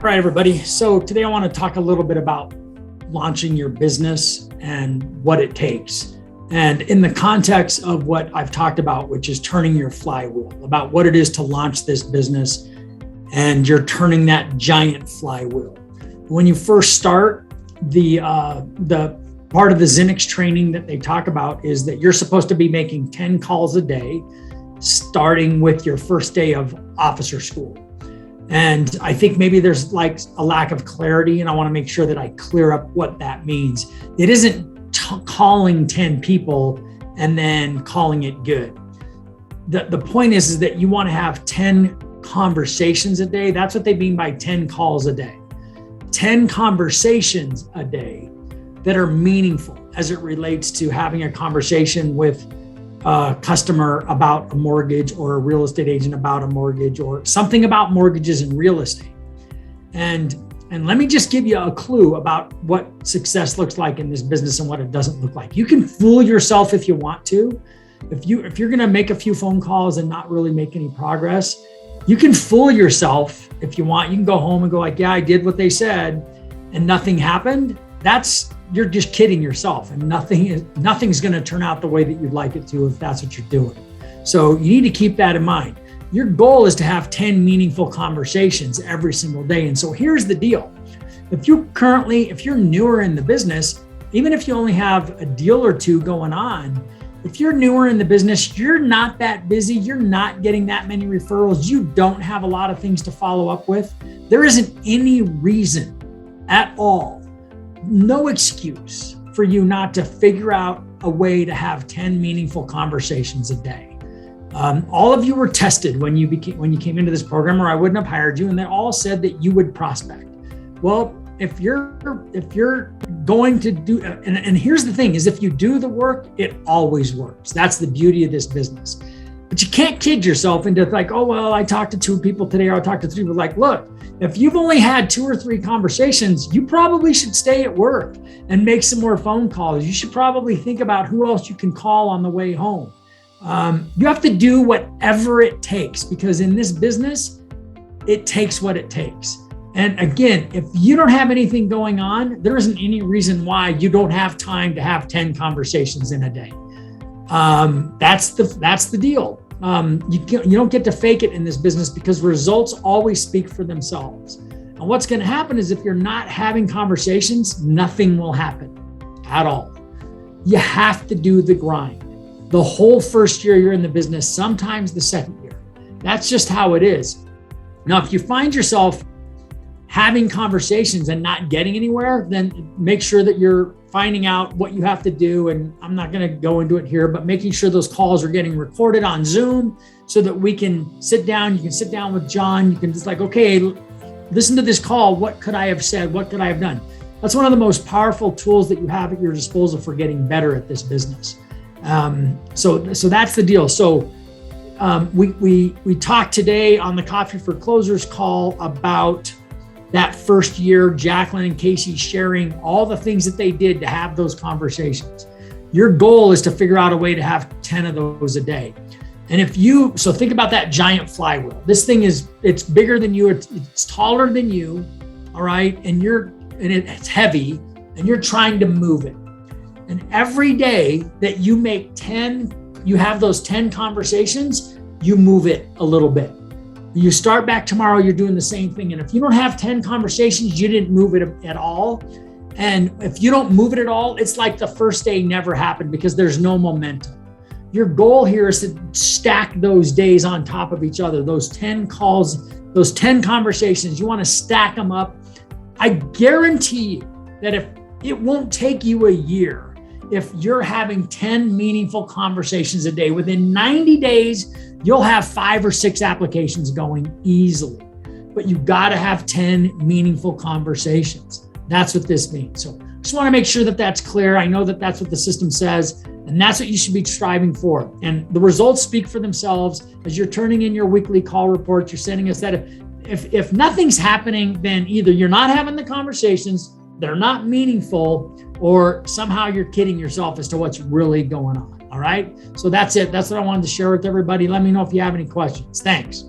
All right, everybody. So today I want to talk a little bit about launching your business and what it takes. And in the context of what I've talked about, which is turning your flywheel, about what it is to launch this business, and you're turning that giant flywheel. When you first start, the part of the Zenix training that they talk about is that you're supposed to be making 10 calls a day, starting with your first day of officer school. And I think maybe there's like a lack of clarity, and I want to make sure that I clear up what that means. It isn't calling 10 people and then calling it good. The point is that you want to have 10 conversations a day. That's what they mean by 10 calls a day. 10 conversations a day that are meaningful as it relates to having a conversation with a customer about a mortgage, or a real estate agent about a mortgage, or something about mortgages and real estate. And let me just give you a clue about what success looks like in this business and what it doesn't look like. You can fool yourself if you want to. If you're going to make a few phone calls and not really make any progress, you can fool yourself if you want. You can go home and go like, yeah, I did what they said and nothing happened. You're just kidding yourself, and nothing's going to turn out the way that you'd like it to if that's what you're doing. So you need to keep that in mind. Your goal is to have 10 meaningful conversations every single day. And so here's the deal. If you're newer in the business, even if you only have a deal or two going on, if you're newer in the business, you're not that busy, you're not getting that many referrals, you don't have a lot of things to follow up with, there isn't any reason at all, no excuse for you not to figure out a way to have 10 meaningful conversations a day. All of you were tested when you came into this program, or I wouldn't have hired you, and they all said that you would prospect. Well, if you're going to do, and here's the thing, is if you do the work, it always works. That's the beauty of this business. But you can't kid yourself into like, oh, well, I talked to 2 people today, or I talked to 3 people. Like, look, if you've only had 2 or 3 conversations, you probably should stay at work and make some more phone calls. You should probably think about who else you can call on the way home. You have to do whatever it takes, because in this business, it takes what it takes. And again, if you don't have anything going on, there isn't any reason why you don't have time to have 10 conversations in a day. That's the deal. You don't get to fake it in this business, because results always speak for themselves. And what's going to happen is if you're not having conversations, nothing will happen at all. You have to do the grind. The whole first year you're in the business, sometimes the second year. That's just how it is. Now, if you find yourself having conversations and not getting anywhere, then make sure that you're finding out what you have to do. And I'm not going to go into it here, but making sure those calls are getting recorded on Zoom so that we can sit down. You can sit down with John. You can just like, okay, listen to this call. What could I have said? What could I have done? That's one of the most powerful tools that you have at your disposal for getting better at this business. So that's the deal. So we talked today on the Coffee for Closers call about that first year, Jacqueline and Casey sharing all the things that they did to have those conversations. Your goal is to figure out a way to have 10 of those a day. And so think about that giant flywheel. This thing it's bigger than you, it's taller than you, all right? And it's heavy, and you're trying to move it. And every day that you have those 10 conversations, you move it a little bit. You start back tomorrow, you're doing the same thing. And if you don't have 10 conversations, you didn't move it at all. And if you don't move it at all, it's like the first day never happened, because there's no momentum. Your goal here is to stack those days on top of each other. Those 10 calls, those 10 conversations, you want to stack them up. I guarantee you that if it won't take you a year, if you're having 10 meaningful conversations a day, within 90 days, you'll have 5 or 6 applications going easily. But you got to have 10 meaningful conversations. That's what this means. So I just want to make sure that that's clear. I know that that's what the system says, and that's what you should be striving for. And the results speak for themselves. As you're turning in your weekly call reports, you're sending us that. If nothing's happening, then either you're not having the conversations, they're not meaningful, or somehow you're kidding yourself as to what's really going on. All right. So that's it. That's what I wanted to share with everybody. Let me know if you have any questions. Thanks.